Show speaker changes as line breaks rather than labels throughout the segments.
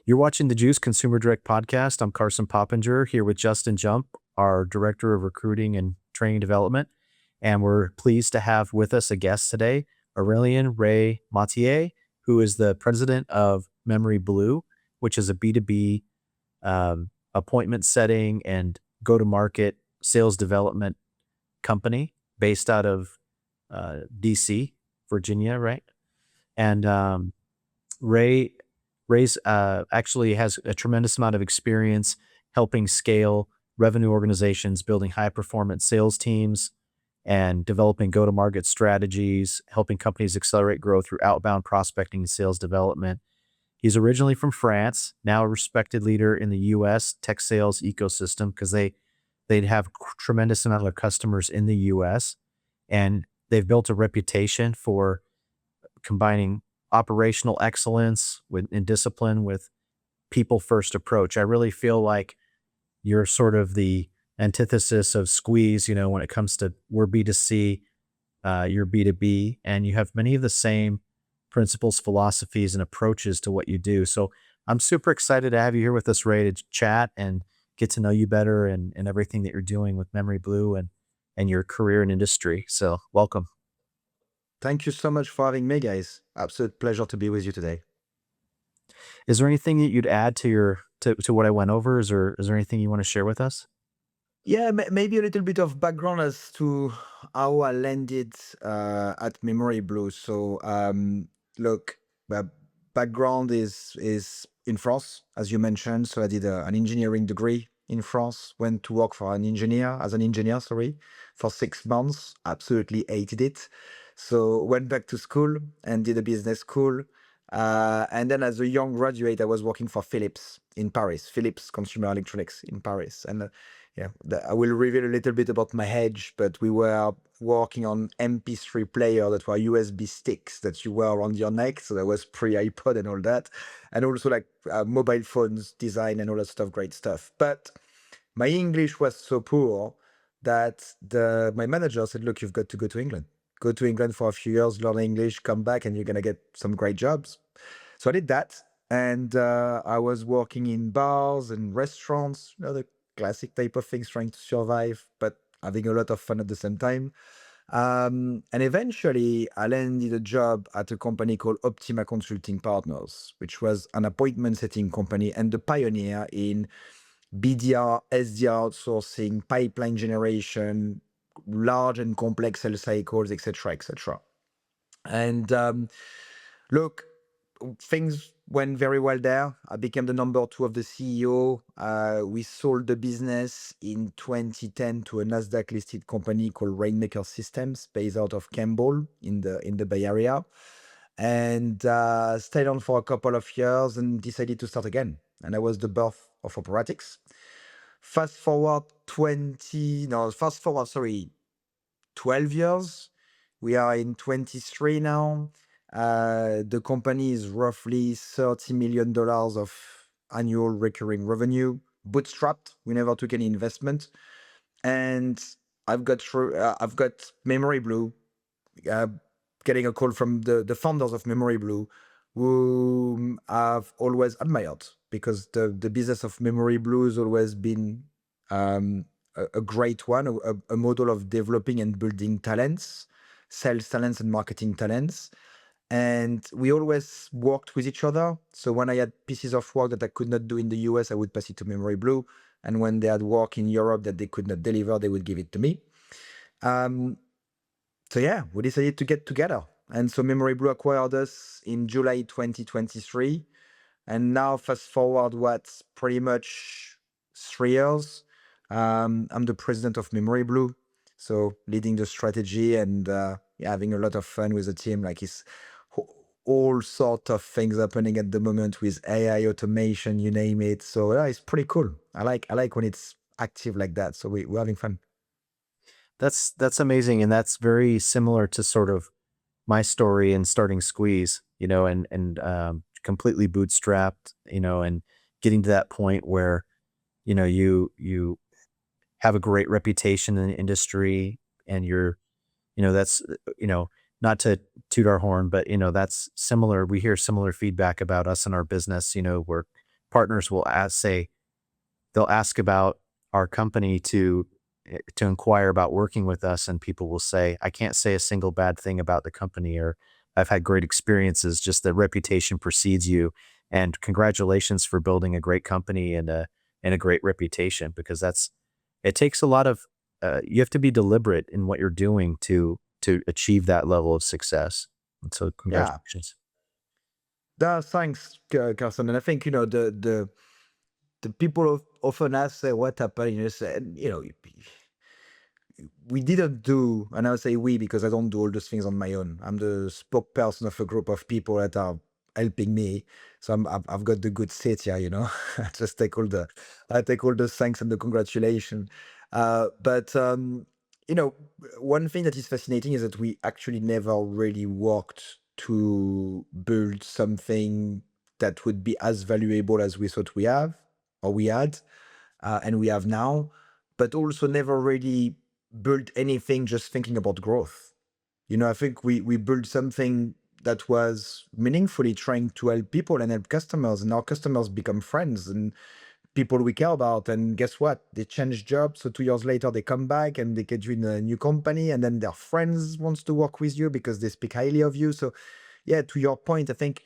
You're watching the Juice Consumer Direct Podcast. I'm Carson Poppenger here with Justin Jump, our Director of Recruiting and Training Development. And we're pleased to have with us a guest today, Aurelien Mottier, who is the president of Memory Blue, which is a B2B appointment setting and go-to-market sales development company based out of DC, Virginia, right? And Ray's actually has a tremendous amount of experience helping scale revenue organizations, building high-performance sales teams, and developing go-to-market strategies, helping companies accelerate growth through outbound prospecting and sales development. He's originally from France, now a respected leader in the U.S. tech sales ecosystem because they'd have a tremendous amount of customers in the U.S., and they've built a reputation for combining operational excellence and discipline with people first approach. I really feel like you're sort of the antithesis of Squeeze, when it comes to we're B2C, you're B2B, and you have many of the same principles, philosophies, and approaches to what you do. So I'm super excited to have you here with us, Ray, to chat and get to know you better and everything that you're doing with Memory Blue and your career and industry. So welcome.
Thank you so much for having me, guys. Absolute pleasure to be with you today.
Is there anything that you'd add to what I went over? Is there anything you want to share with us?
Yeah, maybe a little bit of background as to how I landed at Memory Blue. So, look, background is in France, as you mentioned. So I did an engineering degree in France. Went to work for an engineer, for 6 months. Absolutely hated it. So went back to school and did a business school. And then as a young graduate, I was working for Philips in Paris, Philips Consumer Electronics in Paris. And yeah, I will reveal a little bit about my age, but we were working on MP3 player that were USB sticks that you wear around your neck. So that was pre-iPod and all that. And also like mobile phones design and all that stuff, great stuff. But my English was so poor that my manager said, look, you've got to go to England. Go to England for a few years, learn English, come back, and you're going to get some great jobs. So I did that. And I was working in bars and restaurants, the classic type of things, trying to survive, but having a lot of fun at the same time. And eventually, I landed a job at a company called Optima Consulting Partners, which was an appointment setting company and the pioneer in BDR, SDR outsourcing, pipeline generation, large and complex sales cycles, etc., etc. And look, things went very well there. I became the number 2 of the CEO. We sold the business in 2010 to a Nasdaq listed company called Rainmaker Systems, based out of Campbell in the Bay Area, and stayed on for a couple of years and decided to start again. And that was the birth of Operatics. Fast forward 12 years. We are in 23 now. The company is roughly $30 million of annual recurring revenue, bootstrapped. We never took any investment. And I've got Memory Blue, getting a call from the founders of Memory Blue, who I've always admired because the business of Memory Blue has always been a great one, a model of developing and building talents, sales talents and marketing talents. And we always worked with each other. So when I had pieces of work that I could not do in the US, I would pass it to Memory Blue. And when they had work in Europe that they could not deliver, they would give it to me. So yeah, we decided to get together. And so Memory Blue acquired us in July 2023. And now fast forward, pretty much 3 years. I'm the president of Memory Blue. So leading the strategy and having a lot of fun with the team. Like it's all sort of things happening at the moment with AI, automation, you name it. So yeah, it's pretty cool. I like when it's active like that. So we're having fun.
That's amazing, and that's very similar to sort of my story in starting Squeeze, and completely bootstrapped, and getting to that point where, you have a great reputation in the industry, and that's, not to toot our horn, but that's similar. We hear similar feedback about us and our business. We're partners will say, they'll ask about our company to inquire about working with us, and people will say, "I can't say a single bad thing about the company," or "I've had great experiences." Just the reputation precedes you, and congratulations for building a great company and a great reputation, because it takes a lot of you have to be deliberate in what you're doing to achieve that level of success. And so,
Yeah.
congratulations.
Thanks, Carson. And I think, the people often ask, say, what happened? We didn't do, and I'll say we because I don't do all those things on my own. I'm the spokesperson of a group of people that are helping me. So I've got the good seat here, I just I take all the thanks and the congratulations. But you know, one thing that is fascinating is that we actually never really worked to build something that would be as valuable as we thought we have or we had, and we have now, but also never really built anything just thinking about growth. I think we built something that was meaningfully trying to help people and help customers, and our customers become friends and people we care about. And guess what? They change jobs. So 2 years later, they come back and they get you in a new company, and then their friends wants to work with you because they speak highly of you. So yeah, to your point, I think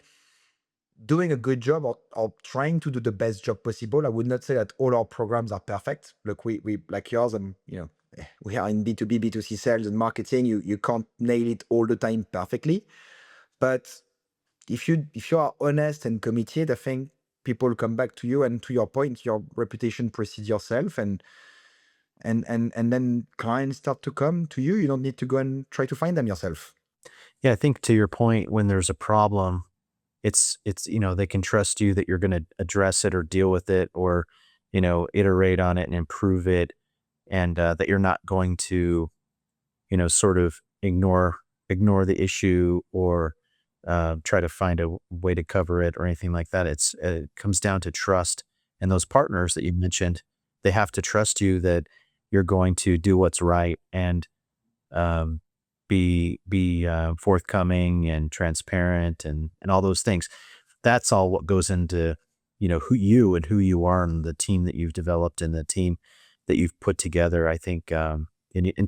doing a good job or trying to do the best job possible. I would not say that all our programs are perfect. Look, we like yours, and we are in B2B, B2C sales and marketing. You can't nail it all the time perfectly. But if you are honest and committed, I think people come back to you. And to your point, your reputation precedes yourself, and then clients start to come to you. You don't need to go and try to find them yourself.
Yeah, I think to your point, when there's a problem, they can trust you that you're going to address it or deal with it, or iterate on it and improve it, and that you're not going to sort of ignore the issue, or try to find a way to cover it or anything like that. It comes down to trust, and those partners that you mentioned, they have to trust you that you're going to do what's right, and um, be forthcoming and transparent, and all those things. That's all what goes into who you are, and the team that you've developed, and the team that you've put together. I think, and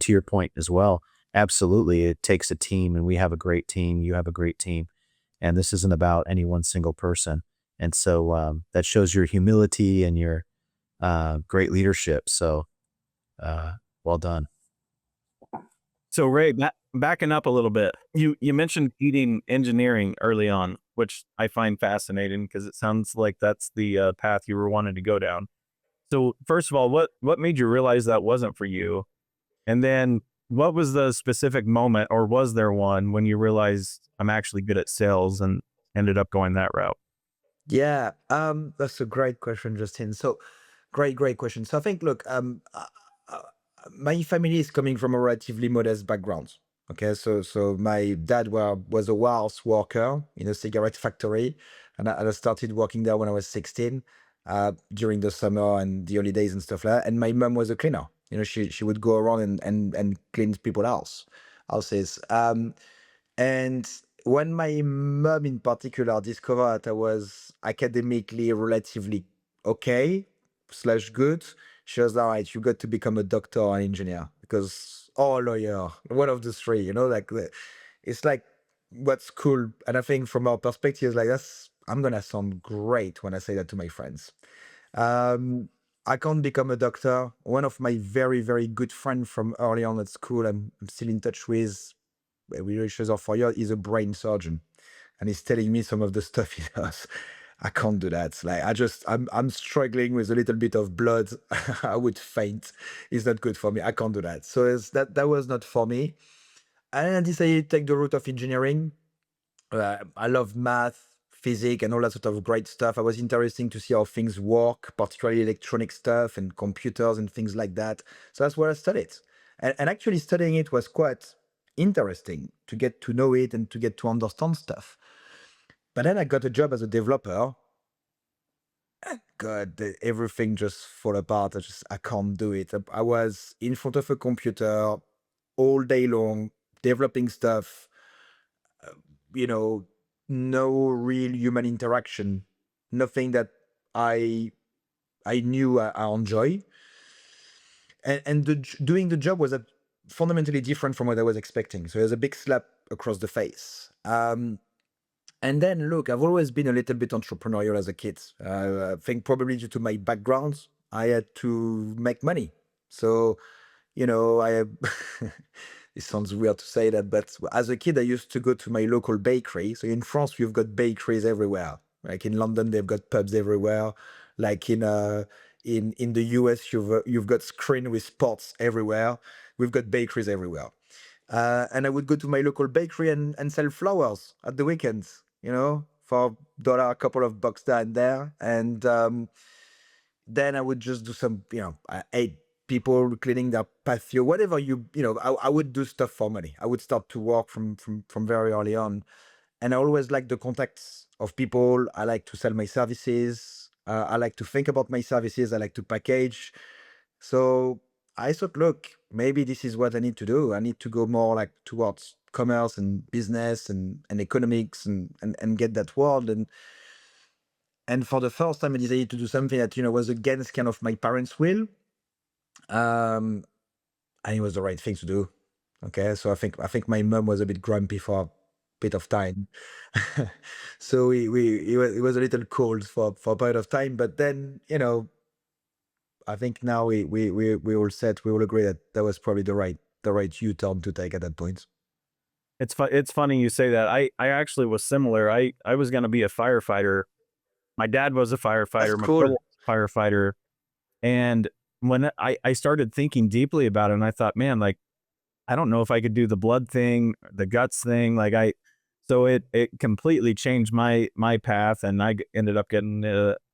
to your point as well, absolutely, it takes a team, and we have a great team. You have a great team, and this isn't about any one single person. And so, that shows your humility and your great leadership. So, uh, well done.
So Ray, backing up a little bit, you mentioned eating engineering early on, which I find fascinating because it sounds like that's the path you were wanting to go down. So first of all, what made you realize that wasn't for you? And then what was the specific moment, or was there one, when you realized I'm actually good at sales and ended up going that route?
Yeah, that's a great question, Justin. So, great question. So, I think, look, uh, my family is coming from a relatively modest background. Okay, so my dad was a warehouse worker in a cigarette factory, and I started working there when I was 16, during the summer and the holidays and stuff like that. And my mom was a cleaner. She would go around and clean people's houses. And when my mom in particular discovered that I was academically relatively okay slash good, she was like, all right, you got to become a doctor or an engineer because or a lawyer, one of the three, it's like what's cool. And I think from our perspective, like I'm gonna sound great when I say that to my friends. Um, I can't become a doctor. One of my very, very good friend from early on at school, I'm still in touch with, we know each other for years, is a brain surgeon. And he's telling me some of the stuff he does. I can't do that. Like I'm struggling with a little bit of blood. I would faint. It's not good for me. I can't do that. So that was not for me. And I decided to take the route of engineering. I love math, physics, and all that sort of great stuff. I was interesting to see how things work, particularly electronic stuff and computers and things like that. So that's where I studied. And actually studying it was quite interesting to get to know it and to get to understand stuff. But then I got a job as a developer. God, everything just fall apart. I can't do it. I was in front of a computer all day long, developing stuff, you know, no real human interaction, nothing that I knew I enjoy, and doing the job was fundamentally different from what I was expecting. So it was a big slap across the face. And then look, I've always been a little bit entrepreneurial as a kid. I think probably due to my background, I had to make money. So, I it sounds weird to say that, but as a kid, I used to go to my local bakery. So in France, you've got bakeries everywhere. Like in London, they've got pubs everywhere. Like in the US, you've got screen with spots everywhere. We've got bakeries everywhere. And I would go to my local bakery and sell flowers at the weekends, for dollar, a couple of bucks there and there. And then I would just do some, I ate people cleaning their patio, whatever I would do stuff for money. I would start to work from very early on. And I always like the contacts of people. I like to sell my services. I like to think about my services. I like to package. So I thought, look, maybe this is what I need to do. I need to go more like towards commerce and business and economics and get that world. And for the first time, I decided to do something that, was against kind of my parents' will. And it was the right thing to do. Okay. So I think my mom was a bit grumpy for a bit of time. So it was a little cold for a period of time. But then, I think now we all said, we all agree that was probably the right U-turn to take at that point.
It's funny you say that. I actually was similar. I was going to be a firefighter. My dad was a
That's
firefighter. My brother
cool.
was a firefighter. And when I started thinking deeply about it, and I thought, man, like, I don't know if I could do the blood thing, the guts thing. So it completely changed my path, and ended up getting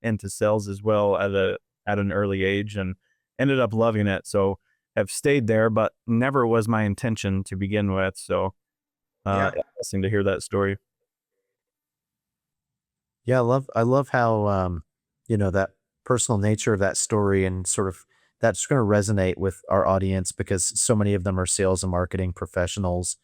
into sales as well at an early age, and ended up loving it. So have stayed there, but never was my intention to begin with. So
Yeah.
interesting to hear that story.
Yeah, I love how that personal nature of that story, and sort of that's going to resonate with our audience, because so many of them are sales and marketing professionals.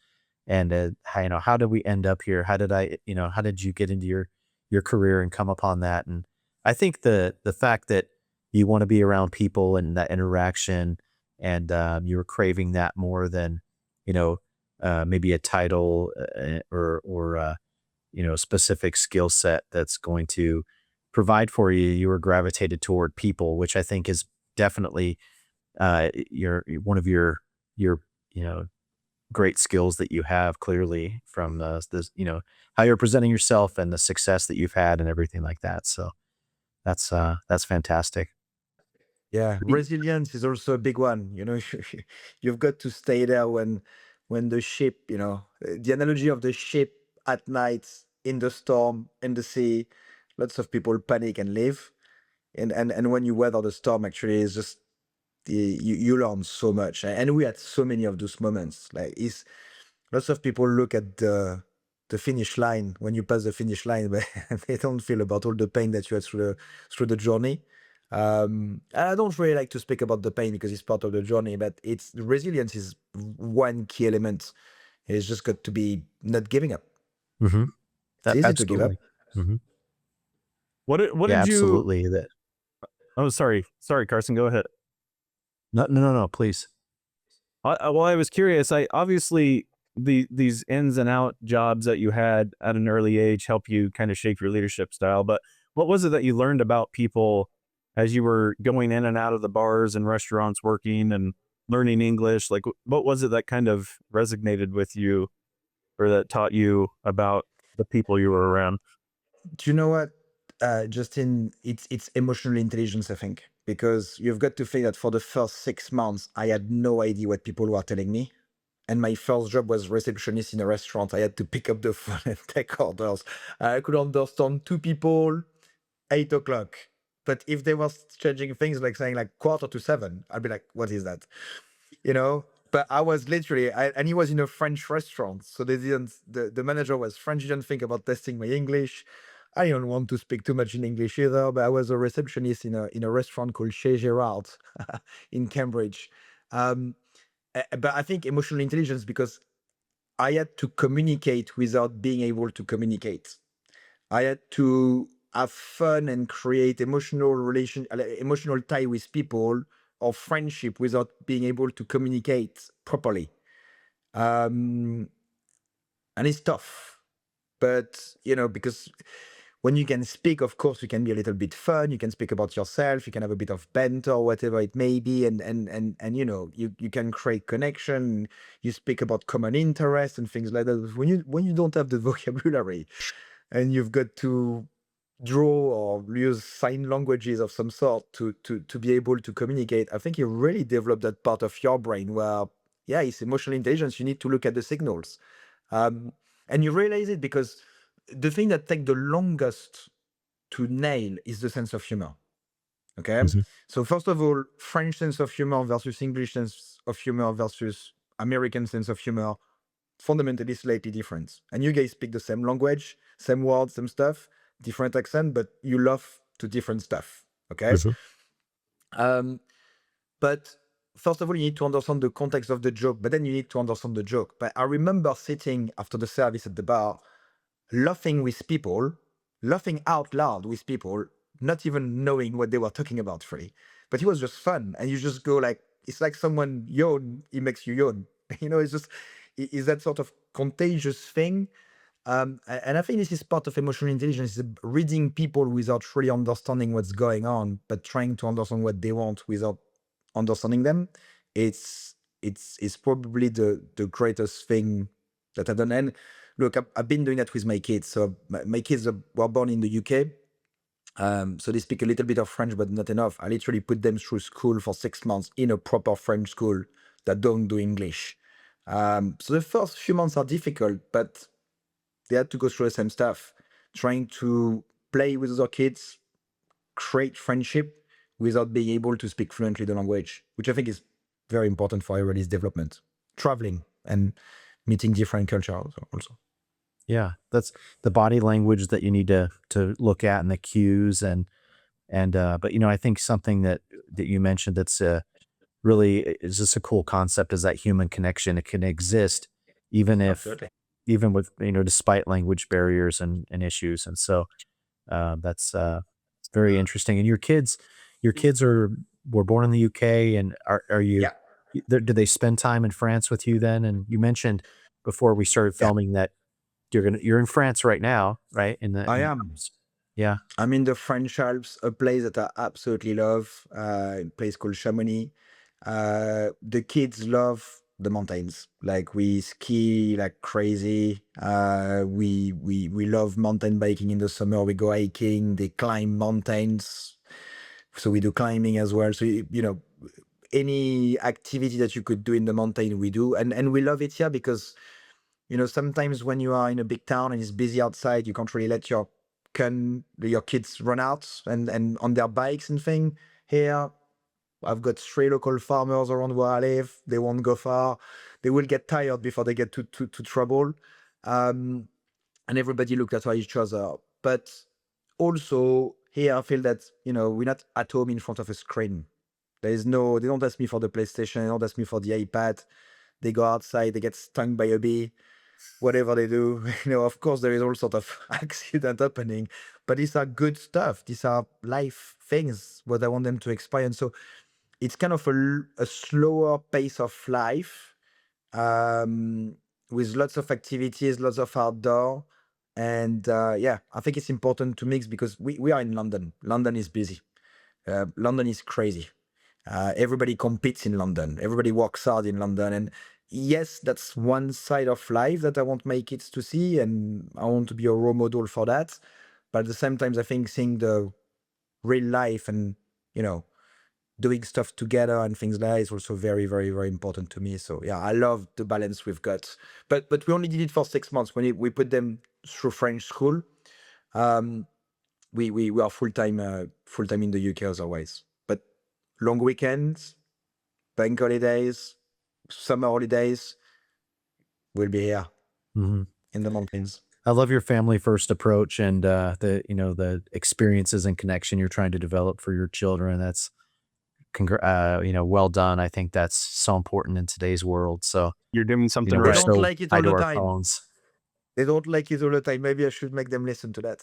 And how did we end up here? How did you get into your career and come upon that? And I think the fact that you want to be around people and that interaction, and you were craving that more than you know maybe a title, or specific skill set that's going to provide for you. You were gravitated toward people, which I think is definitely one of your you know great skills that you have, clearly, from this, how you're presenting yourself and the success that you've had and everything like that. So that's fantastic.
Yeah, resilience is also a big one. You've got to stay there when the ship, the analogy of the ship at night in the storm, in the sea, lots of people panic and leave. And when you weather the storm, actually, it's just you learn so much. And we had so many of those moments. Like, it's lots of people look at the finish line when you pass the finish line, but they don't feel about all the pain that you had through the journey. I don't really like to speak about the pain because it's part of the journey, but it's resilience is one key element. It's just got to be not giving up.
Hmm.
It's easy to give up.
Absolutely. Hmm.
What
Yeah,
did you?
absolutely. That
Oh, sorry, Carson. Go ahead.
No, no, no, no, please.
Well, I was curious. I obviously these ins and out jobs that you had at an early age help you kind of shape your leadership style. But what was it that you learned about people as you were going in and out of the bars and restaurants, working and learning English? Like, what was it that kind of resonated with you, or that taught you about the people you were around?
Do you know what, Justin? It's emotional intelligence, I think, because you've got to think that for the first 6 months, I had no idea what people were telling me. And my first job was receptionist in a restaurant. I had to pick up the phone and take orders. I could understand two people, 8 o'clock. But if they were changing things, like saying like quarter to seven, I'd be like, what is that? You know? But I was literally, and he was in a French restaurant. So they didn't, the manager was French, didn't think about testing my English. I don't want to speak too much in English either, but I was a receptionist in a restaurant called Chez Gerard in Cambridge. Um, but I think emotional intelligence, because I had to communicate without being able to communicate. I had to have fun and create emotional tie with people or friendship without being able to communicate properly. And it's tough, but because when you can speak, of course, you can be a little bit fun. You can speak about yourself. You can have a bit of banter, or whatever it may be, and you can create connection. You speak about common interests and things like that. When you don't have the vocabulary, and you've got to draw or use sign languages of some sort to be able to communicate, I think you really develop that part of your brain where, yeah, it's emotional intelligence. You need to look at the signals, and you realize it because the thing that takes the longest to nail is the sense of humor. Okay. So first of all, French sense of humor versus English sense of humor versus American sense of humor, fundamentally slightly different. And you guys speak the same language, same words, same stuff, different accent, but you laugh to different stuff. Okay. But first of all, you need to understand the context of the joke, but then you need to understand the joke. But I remember sitting after the service at the bar, laughing with people, laughing out loud with people, not even knowing what they were talking about really. But it was just fun. And you just go like, it's like someone yawn, it makes you yawn. It's that sort of contagious thing. And I think this is part of emotional intelligence, is reading people without really understanding what's going on, but trying to understand what they want without understanding them. It's probably the greatest thing that I've done. And look, I've been doing that with my kids. So my kids were born in the UK. So they speak a little bit of French, but not enough. I literally put them through school for 6 months in a proper French school that don't do English. So the first few months are difficult, but they had to go through the same stuff, trying to play with other kids, create friendship without being able to speak fluently the language, which I think is very important for everybody's development. Traveling and meeting different cultures also.
Yeah, that's the body language that you need to look at, and the cues, and but I think something that you mentioned that's really is just a cool concept is that human connection. It can exist even
Absolutely.
even with despite language barriers and issues, and so that's very interesting. And your kids were born in the UK, and are you?
Yeah.
Do they spend time in France with you then? And you mentioned before we started
Yeah.
filming that you're in France right now, right?
I
In the
am.
Alps. Yeah.
I'm in the French Alps, a place that I absolutely love, a place called Chamonix. The kids love the mountains. Like, we ski like crazy. We love mountain biking in the summer. We go hiking. They climb mountains, so we do climbing as well. So any activity that you could do in the mountain, we do, and we love it here because sometimes when you are in a big town and it's busy outside, you can't really let your kids run out and on their bikes and thing. Here, I've got 3 local farmers around where I live. They won't go far. They will get tired before they get to trouble. And everybody looked at each other. But also here, I feel that, we're not at home in front of a screen. They don't ask me for the PlayStation. They don't ask me for the iPad. They go outside, they get stung by a bee, whatever they do. Of course, there is all sort of accident happening, but these are good stuff. These are life things, what I want them to experience. So it's kind of a slower pace of life, with lots of activities, lots of outdoor. And yeah, I think it's important to mix because we are in London. London is busy. London is crazy. Everybody competes in London. Everybody works hard in London. And yes, that's one side of life that I want my kids to see, and I want to be a role model for that. But at the same time, I think seeing the real life and, doing stuff together and things like that is also very, very, very important to me. So yeah, I love the balance we've got. But we only did it for 6 months. When we put them through French school, we are full-time in the UK otherwise. But long weekends, bank holidays, summer holidays, we'll be here
Mhm.
in the mountains.
I love your family first approach, and the experiences and connection you're trying to develop for your children. That's well done. I think that's so important in today's world. So
You're doing something
we're
They
right.
don't
so
like it all
tied to
the
our
time.
phones.
They don't like it all the time. Maybe I should make them listen to that.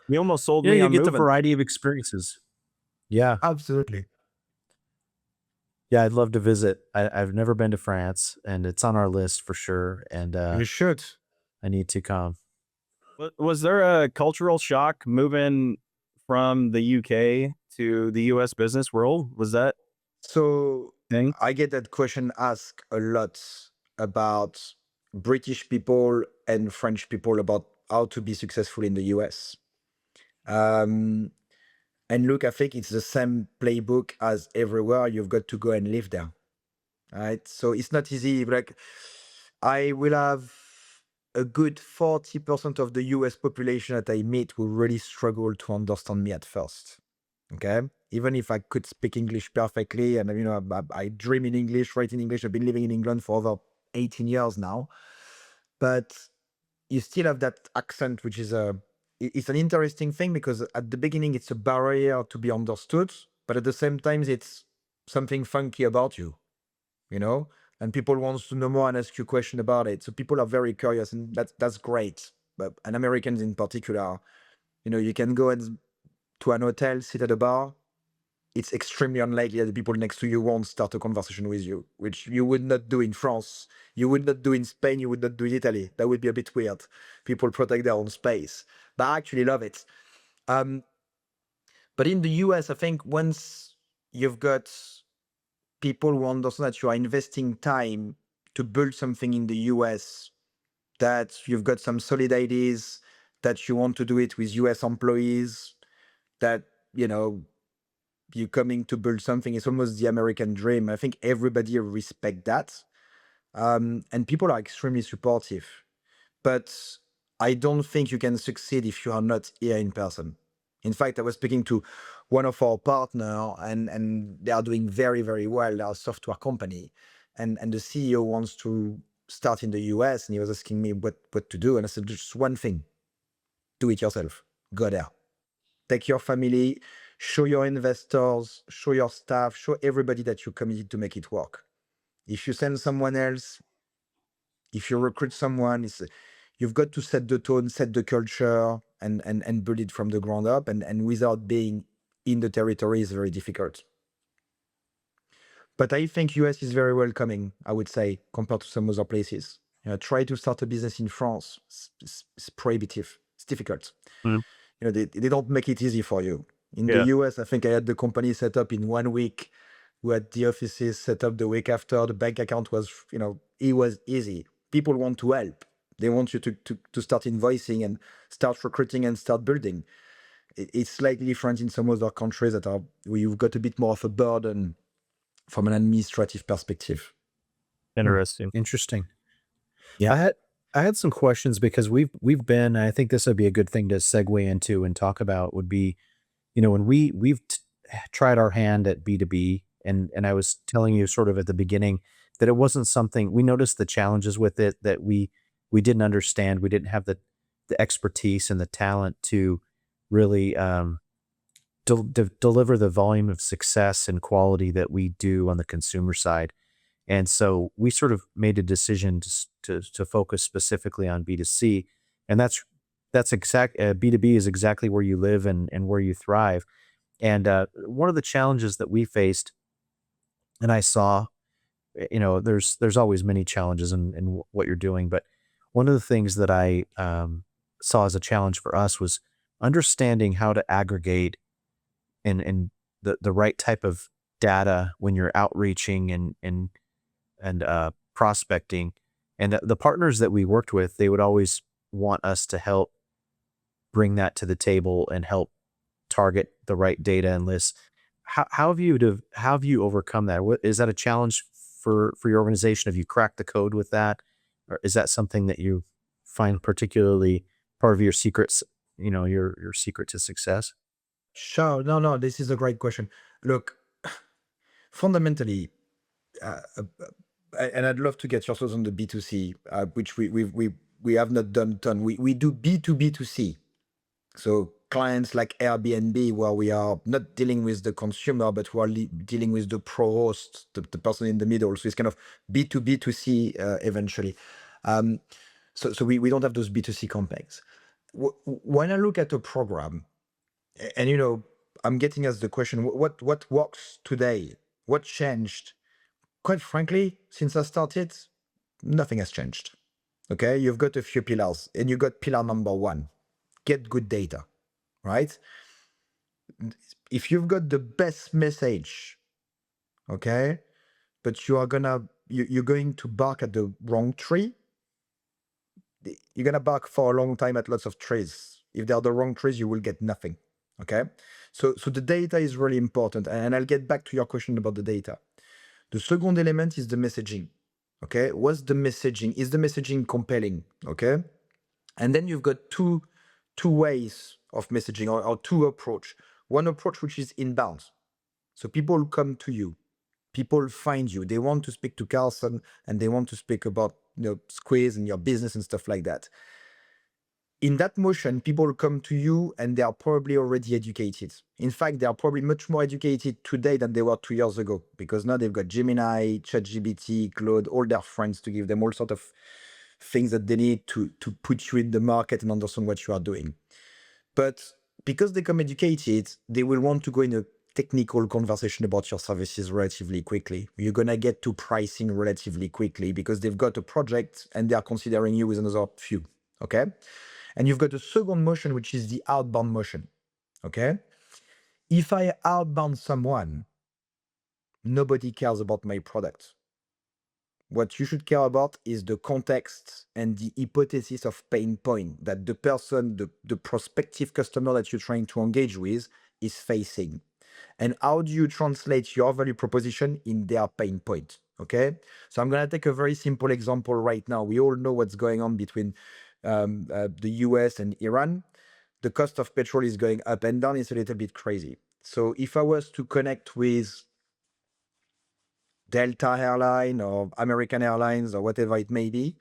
You almost sold
Yeah,
me
you
on
get the
moving.
variety of experiences. Yeah.
Absolutely.
Yeah, I'd love to visit. I've never been to France, and it's on our list for sure. And
You should.
I need to come.
Was there a cultural shock moving from the UK to the US business world? Was that
So
thing?
I get that question asked a lot about British people and French people about how to be successful in the US. Um, and look, I think it's the same playbook as everywhere. You've got to go and live there, right? So it's not easy. Like, I will have a good 40% of the US population that I meet will really struggle to understand me at first. Okay. Even if I could speak English perfectly, and I dream in English, write in English. I've been living in England for over 18 years now, but you still have that accent, which is it's an interesting thing because at the beginning it's a barrier to be understood, but at the same time it's something funky about you, you know, and people wants to know more and ask you question about it. So people are very curious, and that's great. But and Americans in particular, you can go to an hotel, sit at a bar. It's extremely unlikely that the people next to you won't start a conversation with you, which you would not do in France. You would not do in Spain. You would not do in Italy. That would be a bit weird. People protect their own space, but I actually love it. Um, but in the US, I think once you've got people who understand that you are investing time to build something in the US, that you've got some solid ideas, that you want to do it with US employees, that, you're coming to build something. It's almost the American dream. I think everybody respect that. And people are extremely supportive. But I don't think you can succeed if you are not here in person. In fact, I was speaking to one of our partner, and they are doing very, very well. They are a software company. And the CEO wants to start in the US, and he was asking me what to do. And I said, just one thing, do it yourself. Go there. Take your family, show your investors, show your staff, show everybody that you're committed to make it work. If you send someone else, if you recruit someone, you've got to set the tone, set the culture, and build it from the ground up. And without being in the territory is very difficult. But I think US is very welcoming, I would say, compared to some other places. Try to start a business in France. It's prohibitive. It's difficult.
Mm.
They don't make it easy for you. In the
Yeah.
US, I think I had the company set up in 1 week. We had the offices set up the week after. The bank account was, it was easy. People want to help. They want you to start invoicing and start recruiting and start building. It's slightly different in some other countries where you've got a bit more of a burden from an administrative perspective.
Interesting.
Interesting.
Yeah.
I had some questions because we've been, I think this would be a good thing to segue into and talk about would be, when we've tried our hand at B2B, and I was telling you sort of at the beginning that it wasn't something we noticed the challenges with it that we didn't understand. We didn't have the expertise and the talent to really deliver the volume of success and quality that we do on the consumer side. And so we sort of made a decision to focus specifically on B2C, and that's exact B2B is exactly where you live and where you thrive. And one of the challenges that we faced, and I saw, there's always many challenges in what you're doing, but one of the things that I saw as a challenge for us was understanding how to aggregate and the right type of data when you're outreaching and prospecting. And the partners that we worked with, they would always want us to help bring that to the table and help target the right data and lists. How have you overcome that? Is that a challenge for your organization? Have you cracked the code with that, or is that something that you find particularly part of your secrets? Your secret to success.
Sure. No, this is a great question. Look, fundamentally, and I'd love to get your thoughts on the B2C, which we have not done a ton. We do B2B2C. So clients like Airbnb, where we are not dealing with the consumer, but we are dealing with the pro host, the person in the middle. So it's kind of B2B2C eventually. So we don't have those B2C campaigns. When I look at a program, and I'm getting asked the question, what works today? What changed? Quite frankly, since I started, nothing has changed. Okay, you've got a few pillars, and you got pillar number one: get good data, right? If you've got the best message, okay, but you're going to bark at the wrong tree, you're gonna bark for a long time at lots of trees. If they're the wrong trees, you will get nothing. Okay, so the data is really important, and I'll get back to your question about the data. The second element is the messaging. Okay, what's the messaging? Is the messaging compelling? Okay, and then you've got two ways of messaging, or two approach. One approach which is inbound. So people come to you, people find you, they want to speak to Carson, and they want to speak about Squeeze and your business and stuff like that. In that motion, people come to you and they are probably already educated. In fact, they are probably much more educated today than they were 2 years ago, because now they've got Gemini, ChatGPT, Claude, all their friends to give them all sort of things that they need to put you in the market and understand what you are doing. But because they come educated, they will want to go in a technical conversation about your services relatively quickly. You're going to get to pricing relatively quickly because they've got a project and they are considering you with another few. Okay. And you've got a second motion, which is the outbound motion. Okay. If I outbound someone, nobody cares about my product. What you should care about is the context and the hypothesis of pain point that the person, the prospective customer that you're trying to engage with is facing. And how do you translate your value proposition in their pain point? Okay. So I'm going to take a very simple example right now. We all know what's going on between the US and Iran. The cost of petrol is going up and down. It's a little bit crazy. So if I was to connect with Delta Airline or American Airlines or whatever it may be,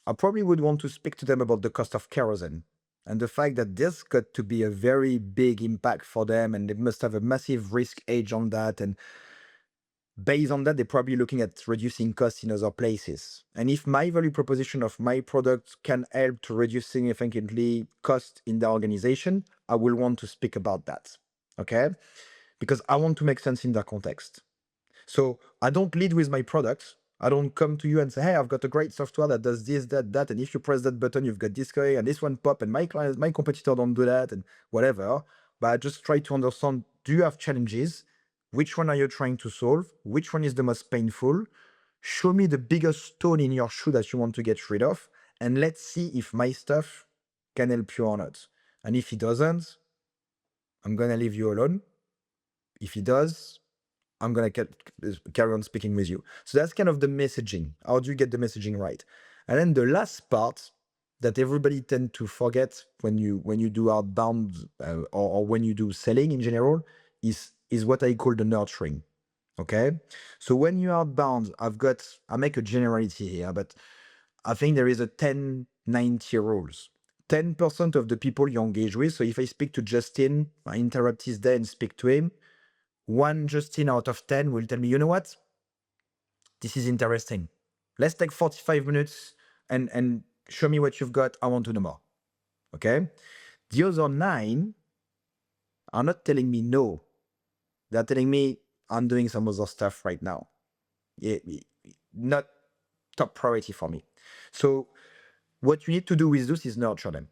I probably would want to speak to them about the cost of kerosene and the fact that this got to be a very big impact for them, and they must have a massive risk edge on that. And based on that, they're probably looking at reducing costs in other places. And if my value proposition of my product can help to reduce significantly cost in the organization, I will want to speak about that. Okay? Because I want to make sense in that context. So I don't lead with my products. I don't come to you and say, hey, I've got a great software that does this, that, and if you press that button, you've got this guy and this one pop, and my competitor don't do that, and whatever. But I just try to understand, do you have challenges? Which one are you trying to solve? Which one is the most painful? Show me the biggest stone in your shoe that you want to get rid of, and let's see if my stuff can help you or not. And if it doesn't, I'm going to leave you alone. If it does, I'm going to carry on speaking with you. So that's kind of the messaging. How do you get the messaging right? And then the last part that everybody tend to forget when you do outbound or when you do selling in general is what I call the nurturing. Okay. So when you outbound, I make a generality here, but I think there is a 10-90 rules. 10% of the people you engage with. So if I speak to Justin, I interrupt his day and speak to him, one Justin out of 10 will tell me, you know what? This is interesting. Let's take 45 minutes and show me what you've got. I want to know more. Okay. The other 9 are not telling me no. They're telling me I'm doing some other stuff right now. Not top priority for me. So what you need to do with this is nurture them.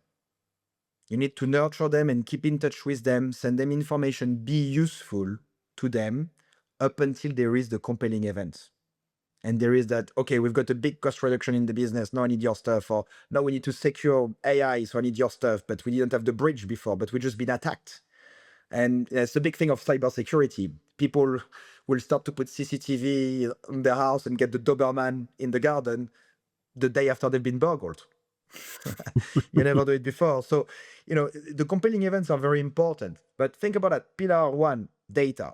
You need to nurture them and keep in touch with them, send them information, be useful to them up until there is the compelling event. And there is that, okay, we've got a big cost reduction in the business. Now I need your stuff. Or now we need to secure AI, so I need your stuff. But we didn't have the bridge before, but we've just been attacked. And it's the big thing of cybersecurity. People will start to put CCTV in their house and get the Doberman in the garden the day after they've been burgled. You never do it before. So, the compelling events are very important. But think about that. Pillar 1, data.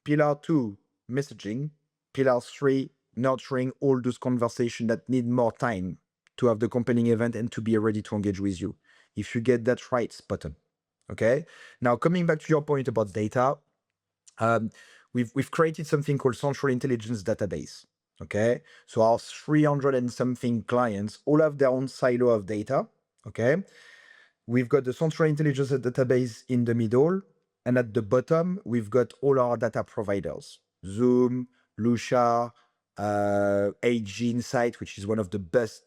Pillar 2, messaging. Pillar 3, nurturing all those conversations that need more time to have the compelling event and to be ready to engage with you. If you get that right, spot on. Okay. Now, coming back to your point about data, we've created something called Central Intelligence Database. Okay. So our 300 and something clients all have their own silo of data. Okay. We've got the central intelligence database in the middle. And at the bottom, we've got all our data providers, Zoom, Lucia, HG Insight, which is one of the best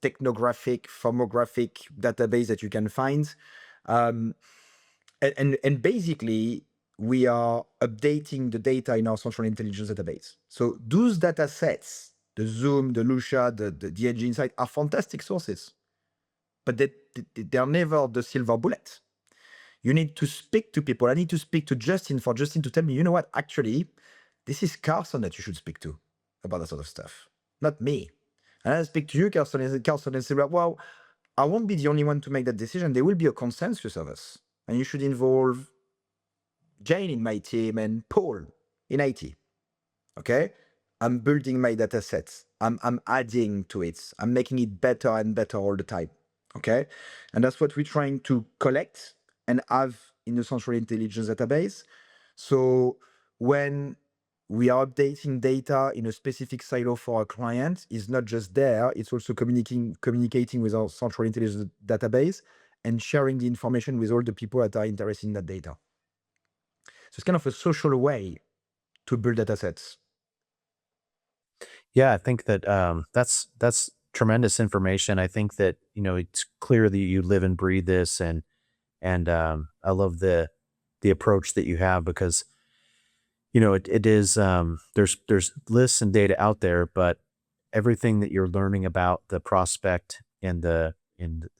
technographic, firmographic database that you can find. And basically, we are updating the data in our central intelligence database. So those data sets, the Zoom, the Lucia, the HG Insight, are fantastic sources, but they're never the silver bullet. You need to speak to people. I need to speak to Justin for Justin to tell me, you know what, actually, this is Carson that you should speak to about that sort of stuff, not me. And I speak to you, Carson, and say, well, I won't be the only one to make that decision. There will be a consensus of us. And you should involve Jane in my team and Paul in IT. Okay? I'm building my data sets. I'm adding to it. I'm making it better and better all the time. Okay? And that's what we're trying to collect and have in the central intelligence database. So when we are updating data in a specific silo for a client, it's not just there, it's also communicating with our central intelligence database and sharing the information with all the people that are interested in that data. So it's kind of a social way to build data sets.
Yeah, I think that that's tremendous information. I think that it's clear that you live and breathe this, and I love the approach that you have, because it is there's lists and data out there, but everything that you're learning about the prospect and the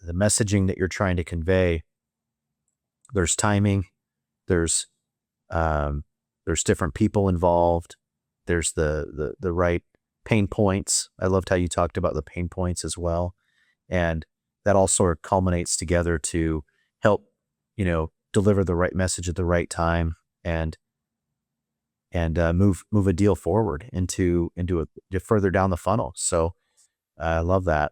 messaging that you're trying to convey, there's timing, there's different people involved, there's the right pain points. I loved how you talked about the pain points as well, and that all sort of culminates together to help deliver the right message at the right time, and move a deal forward into further down the funnel. So I love that.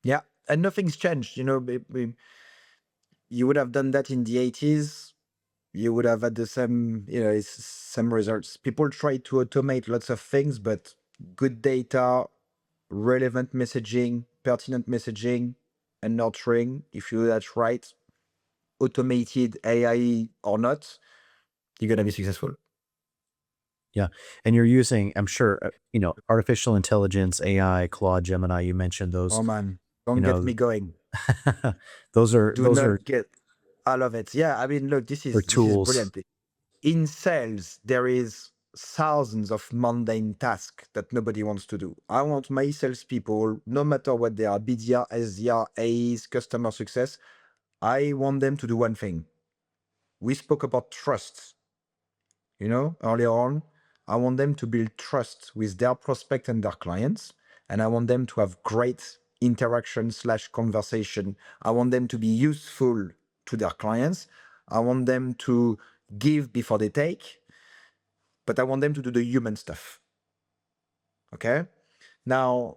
Yeah, and nothing's changed. You would have done that in the 80s. You would have had the same, same results. People try to automate lots of things, but good data, relevant messaging, pertinent messaging, and nurturing, if you do that right, automated AI or not, you're going to be successful.
Yeah. And you're using, I'm sure, artificial intelligence, AI, Claude, Gemini, you mentioned those.
Oh man, don't get me going.
those are
I love it. Yeah, I mean, look, this is
tools.
Brilliant. In sales, there is thousands of mundane tasks that nobody wants to do. I want my salespeople, no matter what they are, BDR, SDR, AEs, customer success, I want them to do one thing. We spoke about trust, earlier on. I want them to build trust with their prospect and their clients. And I want them to have great interaction/conversation. I want them to be useful to their clients. I want them to give before they take, but I want them to do the human stuff. Okay? Now,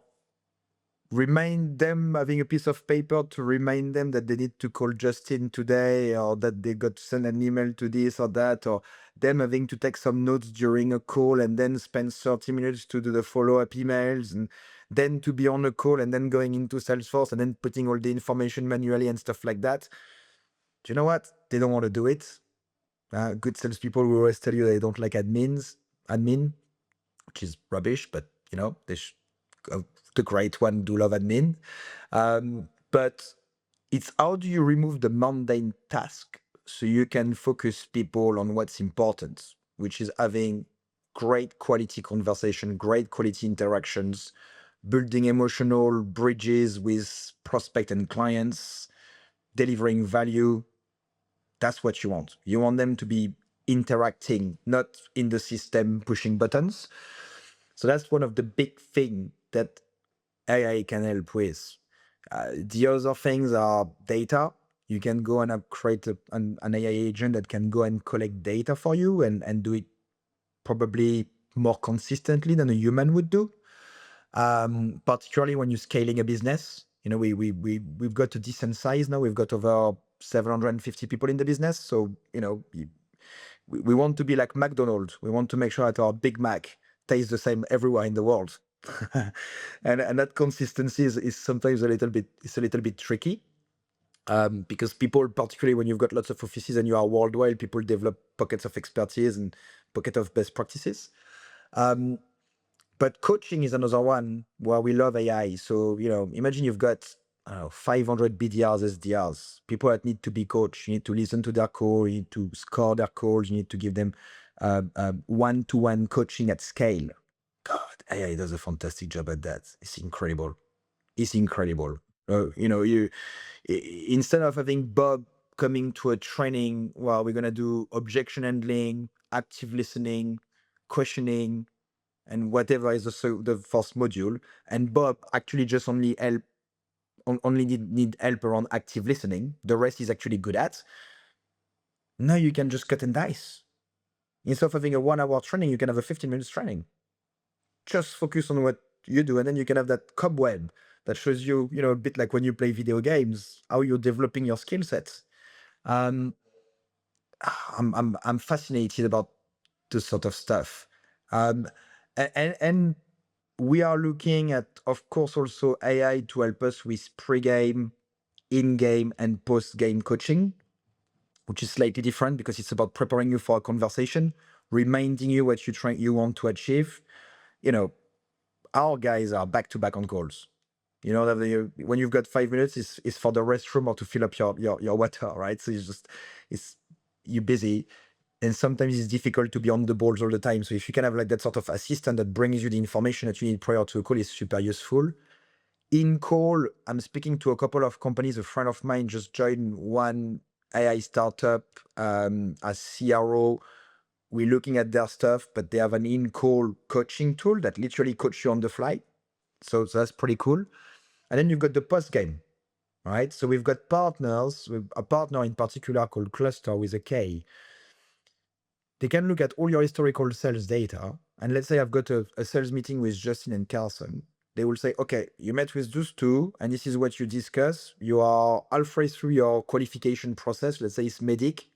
remind them, having a piece of paper to remind them that they need to call Justin today, or that they got to send an email to this or that, or them having to take some notes during a call and then spend 30 minutes to do the follow-up emails, and then to be on a call and then going into Salesforce and then putting all the information manually and stuff like that. Do you know what? They don't want to do it. Good salespeople will always tell you they don't like admin, which is rubbish, but the great one do love admin. But it's how do you remove the mundane task so you can focus people on what's important, which is having great quality conversation, great quality interactions, building emotional bridges with prospect and clients, delivering value. That's what you want. You want them to be interacting, not in the system pushing buttons. So that's one of the big things that AI can help with. The other things are data. You can go and create an AI agent that can go and collect data for you and do it probably more consistently than a human would do. Particularly when you're scaling a business. We've got a decent size now. We've got over 750 people in the business. So, we want to be like McDonald's. We want to make sure that our Big Mac taste the same everywhere in the world. And that consistency is sometimes a little bit tricky. Because people, particularly when you've got lots of offices and you are worldwide, people develop pockets of expertise and pocket of best practices. But coaching is another one where we love AI. So, imagine you've got, I don't know, 500 BDRs, SDRs, people that need to be coached. You need to listen to their call, you need to score their calls, you need to give them one-to-one coaching at scale. God, AI does a fantastic job at that. It's incredible. Instead of having Bob coming to a training where we're going to do objection handling, active listening, questioning, and whatever is the first module, and Bob actually just only need help around active listening, the rest is actually good at. Now you can just cut and dice. Instead of having a 1 hour training, you can have a 15 minutes training. Just focus on what you do, and then you can have that cobweb that shows you, a bit like when you play video games, how you're developing your skill sets. I'm fascinated about this sort of stuff. And we are looking at, of course, also AI to help us with pre-game, in-game, and post-game coaching, which is slightly different because it's about preparing you for a conversation, reminding you what you want to achieve. Our guys are back-to-back on calls. That when you've got 5 minutes, it's for the restroom or to fill up your water, right? So you're busy. And sometimes it's difficult to be on the balls all the time. So if you can have like that sort of assistant that brings you the information that you need prior to a call, is super useful. In call, I'm speaking to a couple of companies. A friend of mine just joined one AI startup as CRO. We're looking at their stuff, but they have an in-call coaching tool that literally coaches you on the fly. So that's pretty cool. And then you've got the post game, right? So we've got partners, a partner in particular called Cluster with a K. They can look at all your historical sales data. And let's say I've got a sales meeting with Justin and Carson. They will say, okay, you met with those two, and this is what you discuss. You are halfway through your qualification process. Let's say it's medic.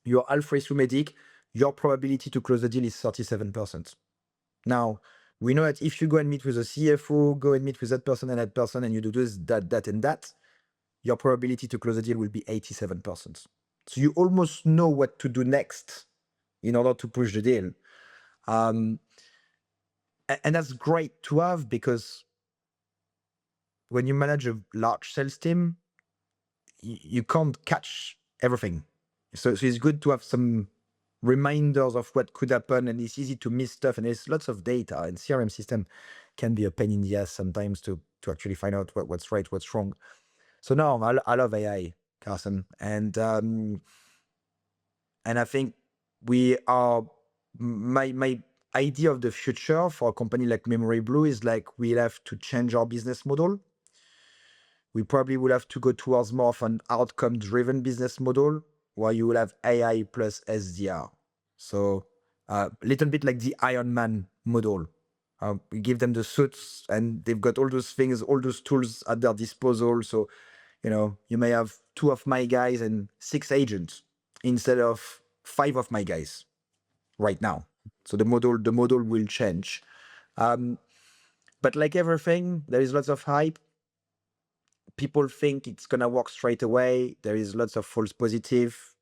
You're halfway through medic. Your probability to close the deal is 37%. Now, we know that if you go and meet with a CFO, go and meet with that person, and you do this, that, and that, your probability to close the deal will be 87%. So you almost know what to do next in order to push the deal. And that's great to have, because when you manage a large sales team, you can't catch everything. So it's good to have some reminders of what could happen, and it's easy to miss stuff, and there's lots of data, and CRM system can be a pain in the ass sometimes to actually find out what's right, what's wrong. So no, I love AI, Carson, and I think we are my idea of the future for a company like Memory Blue is like we'll have to change our business model. We probably will have to go towards more of an outcome-driven business model where you will have AI plus SDR. So a little bit like the Iron Man model. We give them the suits and they've got all those things, all those tools at their disposal. So, you may have 2 of my guys and 6 agents instead of 5 of my guys right now. So the model will change. But like everything, there is lots of hype. People think it's going to work straight away. There is lots of false positive.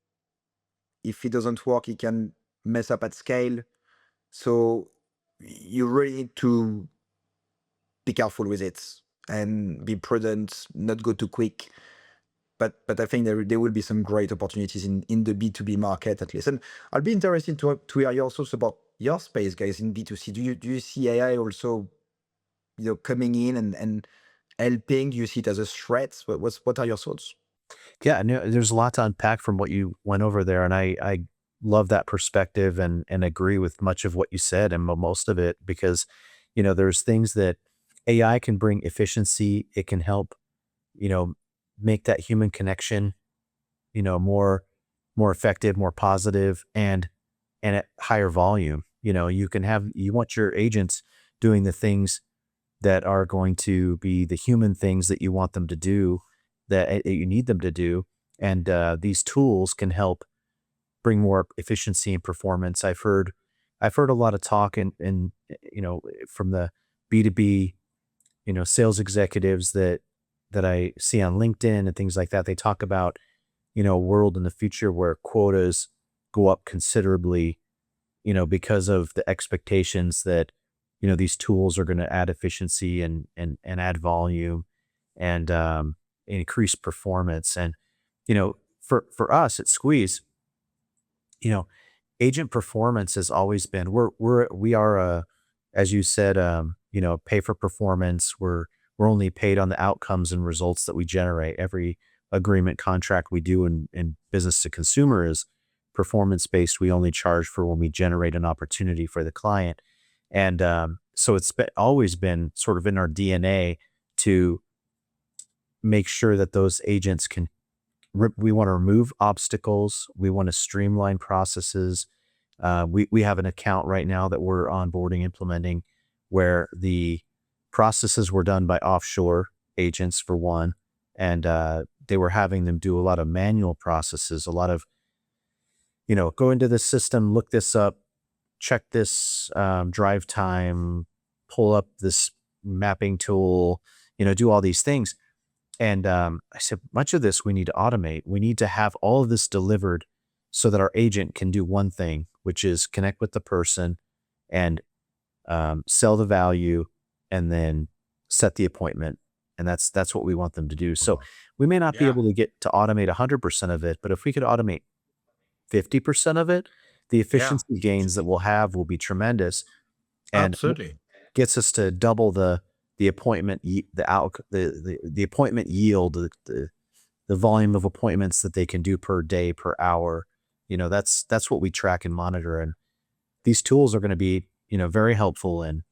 If it doesn't work, it can mess up at scale. So you really need to be careful with it and be prudent, not go too quick. But I think there will be some great opportunities in the B2B market at least. And I'll be interested to hear your thoughts about your space, guys, in B2C. Do you see AI also, coming in and helping? Do you see it as a threat? What are your thoughts?
Yeah, no, there's a lot to unpack from what you went over there, and I love that perspective and agree with much of what you said and most of it, because there's things that AI can bring efficiency. It can help make that human connection more effective, more positive, and at higher volume. You want your agents doing the things that are going to be the human things that you want them to do, that you need them to do. And these tools can help bring more efficiency and performance. I've heard I've heard a lot of talk in from the B2B, sales executives that I see on LinkedIn and things like that. They talk about, a world in the future where quotas go up considerably, because of the expectations that, these tools are going to add efficiency and add volume and increase performance. And, for us at Squeeze, you know, agent performance has always been we are a, as you said, pay for performance. We're only paid on the outcomes and results that we generate. Every agreement contract we do in business to consumer is performance based. We only charge for when we generate an opportunity for the client. And so always been sort of in our DNA to make sure that those agents can we want to remove obstacles. We want to streamline processes. We have an account right now that we're onboarding, implementing, where the processes were done by offshore agents for one, and they were having them do a lot of manual processes, a lot of, go into the system, look this up, check this drive time, pull up this mapping tool, do all these things. And I said, much of this we need to automate. We need to have all of this delivered so that our agent can do one thing, which is connect with the person and sell the value and then set the appointment. And that's what we want them to do. So we may not be
Yeah,
able to get to automate 100% of it, but if we could automate 50% of it, the
yeah,
efficiency gains that we'll have will be tremendous. And
absolutely.
gets us to double the appointment the appointment yield, the volume of appointments that they can do per day, per hour. That's what we track and monitor. And these tools are going to be, very helpful in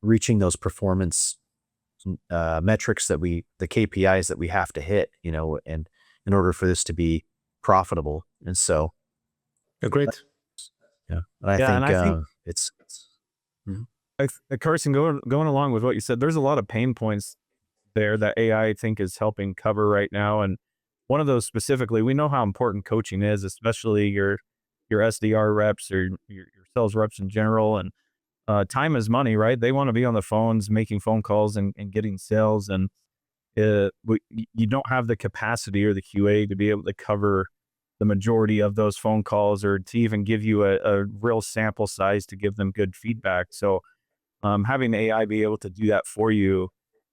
reaching those performance metrics the KPIs that we have to hit, and in order for this to be profitable. And so,
Agreed.
yeah, and I
Yeah, and
think
I think
it's. Mhm.
Carson, going along with what you said, there's a lot of pain points there that AI I think is helping cover right now. And one of those specifically, we know how important coaching is, especially your SDR reps or your sales reps in general. And time is money, right? They want to be on the phones, making phone calls and getting sales. And you don't have the capacity or the QA to be able to cover the majority of those phone calls or to even give you a real sample size to give them good feedback. So having the AI be able to do that for you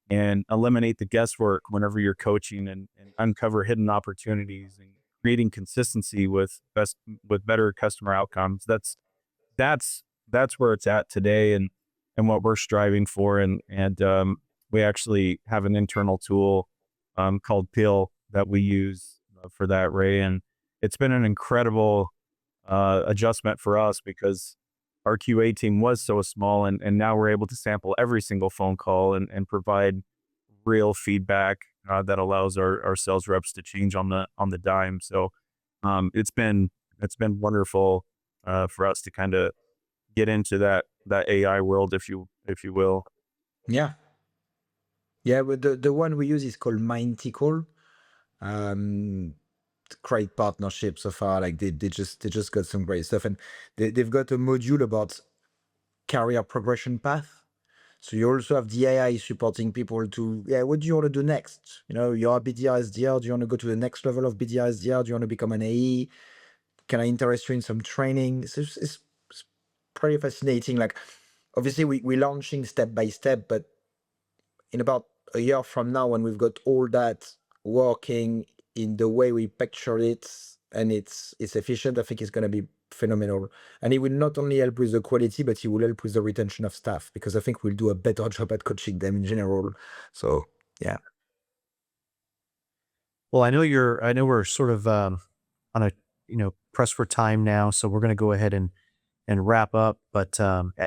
and eliminate the guesswork whenever you're coaching and uncover hidden opportunities and creating consistency with better customer outcomes. That's where it's at today and what we're striving for. And we actually have an internal tool called Pill that we use for that, Ray. And it's been an incredible adjustment for us because our QA team was so small, and now we're able to sample every single phone call and provide real feedback that allows our sales reps to change on the dime. So it's been wonderful for us to kind of get into that AI world, if you will.
Yeah. Yeah, but the one we use is called Mintical. Um, Great partnership so far. Like they just got some great stuff, and they've got a module about career progression path. So you also have the AI supporting people to, yeah, what do you want to do next? You're a BDR SDR. Do you want to go to the next level of BDR SDR? Do you want to become an AE? Can I interest you in some training? It's pretty fascinating. Like, obviously, we're launching step by step, but in about a year from now, when we've got all that working in the way we picture it and it's efficient, I think it's going to be phenomenal. And it will not only help with the quality, but it will help with the retention of staff, because I think we'll do a better job at coaching them in general. So yeah.
Well, I know we're sort of on a press for time now, so we're going to go ahead and wrap up. But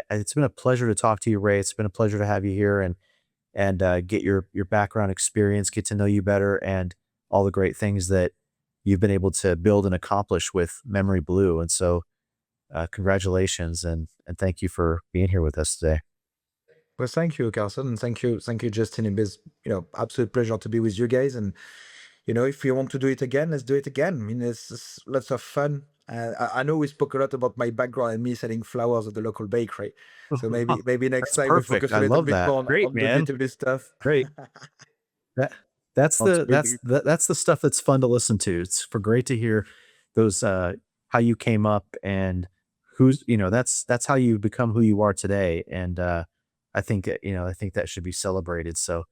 it's been a pleasure to talk to you, Ray. It's been a pleasure to have you here and get your background experience, get to know you better, and all the great things that you've been able to build and accomplish with Memory Blue. And so, congratulations and thank you for being here with us today.
Well, thank you, Carson, and thank you, Justin. It was, absolute pleasure to be with you guys. And if you want to do it again, let's do it again. I mean, it's lots of fun. I know we spoke a lot about my background and me selling flowers at the local bakery. So maybe next
That's
time we
perfect.
focus a
I
little
love
bit
that.
more
Great,
on the
man.
B2B stuff.
Great.
That that's
Well, it's
the
great to
that's
hear.
that's the stuff that's fun to listen to. It's for great to hear those how you came up and who's that's how you become who you are today. And I think I think that should be celebrated. So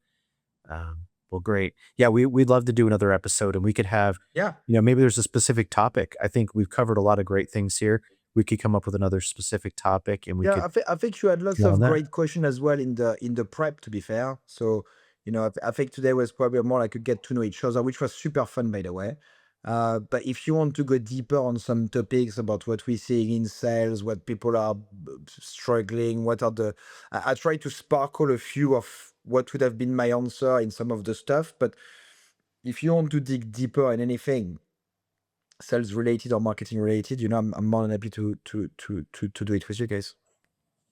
well, great. Yeah, we'd love to do another episode, and we could have
Yeah.
maybe there's a specific topic. I think we've covered a lot of great things here. We could come up with another specific topic, and we
Yeah,
could
I think you had lots
get on
of
that.
great questions as well in the prep, to be fair. So, I think today was probably more like a get to know each other, which was super fun, by the way. But if you want to go deeper on some topics about what we're seeing in sales, what people are struggling, what are I try to sparkle a few of what would have been my answer in some of the stuff. But if you want to dig deeper in anything, sales related or marketing related, I'm more than happy to do it with you guys.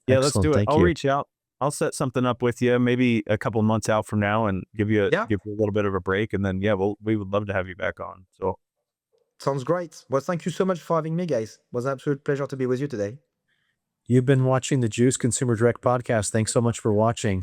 Yeah, let's
Excellent.
do it.
Thank
I'll
you.
reach out. I'll set something up with you maybe a couple months out from now and give you
Yeah.
a little bit of a break. And then, yeah, we would love to have you back on. So
Sounds great. Well, thank you so much for having me, guys. It was an absolute pleasure to be with you today.
You've been watching the Juice Consumer Direct podcast. Thanks so much for watching.